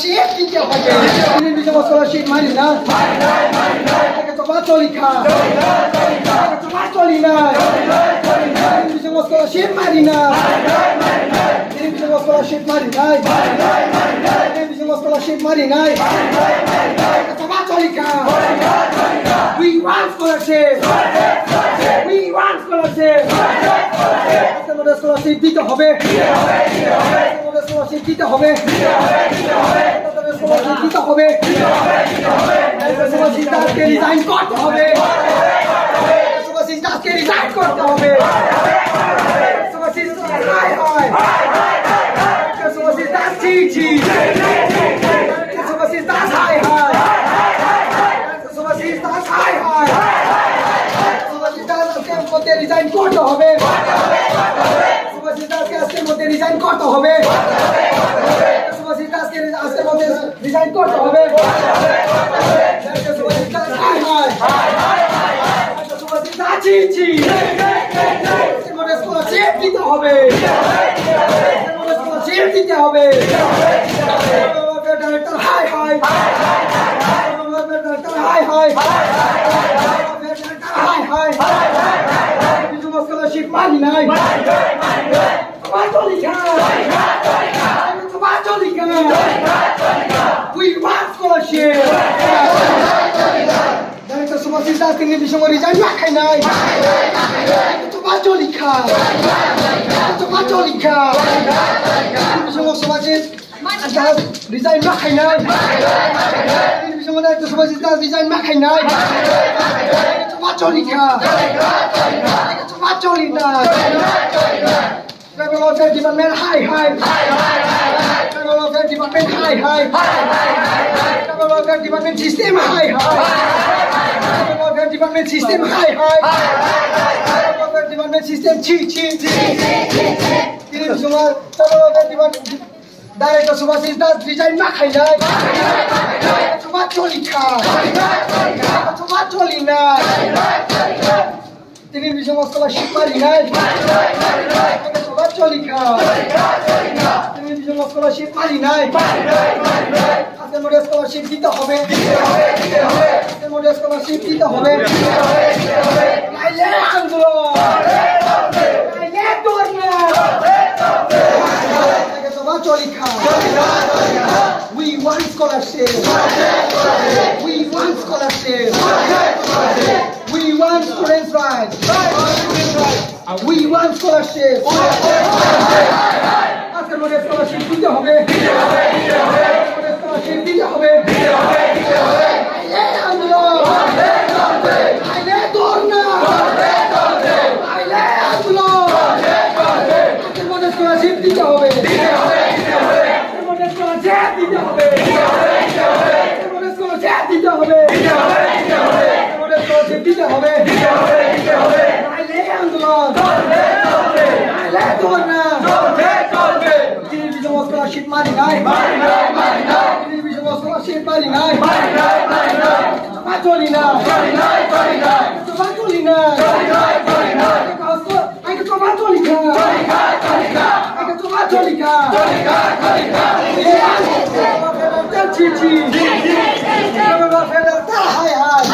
scholarship দিতে হবে television scholarship মানি না এটা তো বাতলিকা এটা তো বাতলি না টেলিভিশন স্কলারশিপ মানি না টেলিভিশন স্কলারশিপ মানি না টেলিভিশন স্কলারশিপ মানি না এটা তো বাতলিকা we want scholarship we want scholarship আমাদের স্কলারশিপ দিতে হবে আমাদের স্কলারশিপ দিতে হবে আমাদের স্কলারশিপ দিতে হবে স্কলারশিপ আজকে রিজাইন করতে হবে স্কলারশিপ আজকে রিজাইন করতে হবে স্কলারশিপ হাই হাই স্কলারশিপ দাস চিচি স্কলারশিপ দাস হাই হাই স্কলারশিপ দাস হাই হাই স্কলারশিপ দাস আজকে মধ্যে রিজাইন করতে হবে আজকের মধ্যে রিজাইন করতে হবে আজকের মধ্যে রিজাইন করতে হবে স্কলারশিপ দিতে হবে স্কলারশিপ দিতে হবে হাই হাই হাই হাই হাই হাই স্কলারশিপ মানি নাই we want scholarship director Subhasis Das television resign রাখাই নাই এটা বাতলিকা এটা বাতলিকা টেলিভিশন Subhasis Das রিজাইন রাখাই নাই television director Subhasis Das resign রাখাই নাই এটা বাতলিকা এটা বাতলিকা Federal Welfare Department high high Federal Welfare Department high high Federal Welfare Department system high high Federal Welfare Department system high high Federal Welfare Department system chi chi Federal Welfare Department Director Subhasis Das resign na khai nai Batolika Batolina television scholarship মারি নাই বাতলিকা television scholarship মারি নাই আজকের মধ্যে scholarship দিতে হবে আজকের মধ্যে স্কলারশিপ দিতে হবে নাইলে আন্দোলন নাইলে ধর্না বাতলিকা we want scholarship we want scholarship we want students' rights. We want scholarship. আজকের মধ্যে স্কলারশিপ দিতে হবে স্কলারশিপ দিতে হবে আন্দোলন ধর্না আন্দোলন আজকের মধ্যে স্কলারশিপ দিতে হবে আজকের মধ্যে স্কলারশিপ দিতে হবে আজকের মধ্যে স্কলারশিপ দিতে হবে দিতে হবে নাইলে আন্দোলন নাইলে ধর্না টেলিভিশন স্কলারশিপ মানি নাই টেলিভিশন স্কলারশিপ মানি নাই বাতলিনা বাতলিনা আগে তো বাতলিকা আগে তো বাতলিকা চিচি high high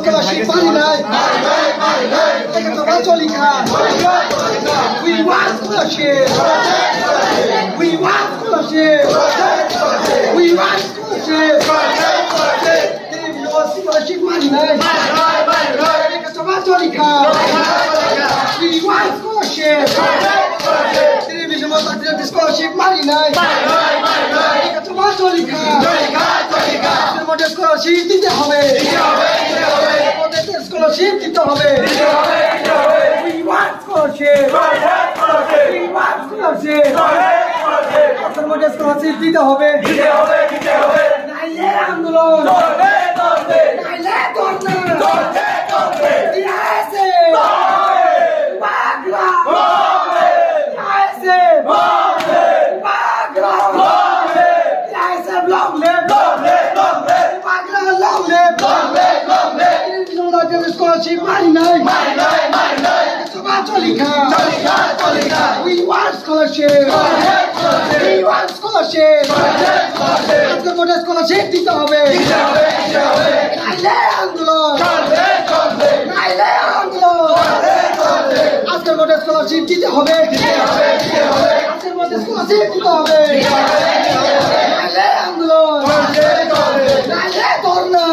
scholarship money night. We want scholarship. We want scholarship. We want scholarship. Scholarship money night. We want scholarship. Television was the scholarship money night. Scholarship দিতে হবে scholarship দিতে হবে we want scholarship we want scholarship আপনার মধ্যে scholarship দিতে হবে নাইলে আন্দোলন নাইলে ধর্না দিয়েছে বাগলা দিয়েছে বাগলা দিয়েছে block scholarship money night. We want scholarship. We want scholarship আজকের কোটা স্কলারশিপ দিতে হবে নাইলে আন্দোলন নাইলে আন্দোলন আজকের কোটা স্কলারশিপ দিতে হবে আজকের মধ্যে স্কলারশিপ দিতে হবে নাইলে আন্দোলন নাইলে ধর্ণা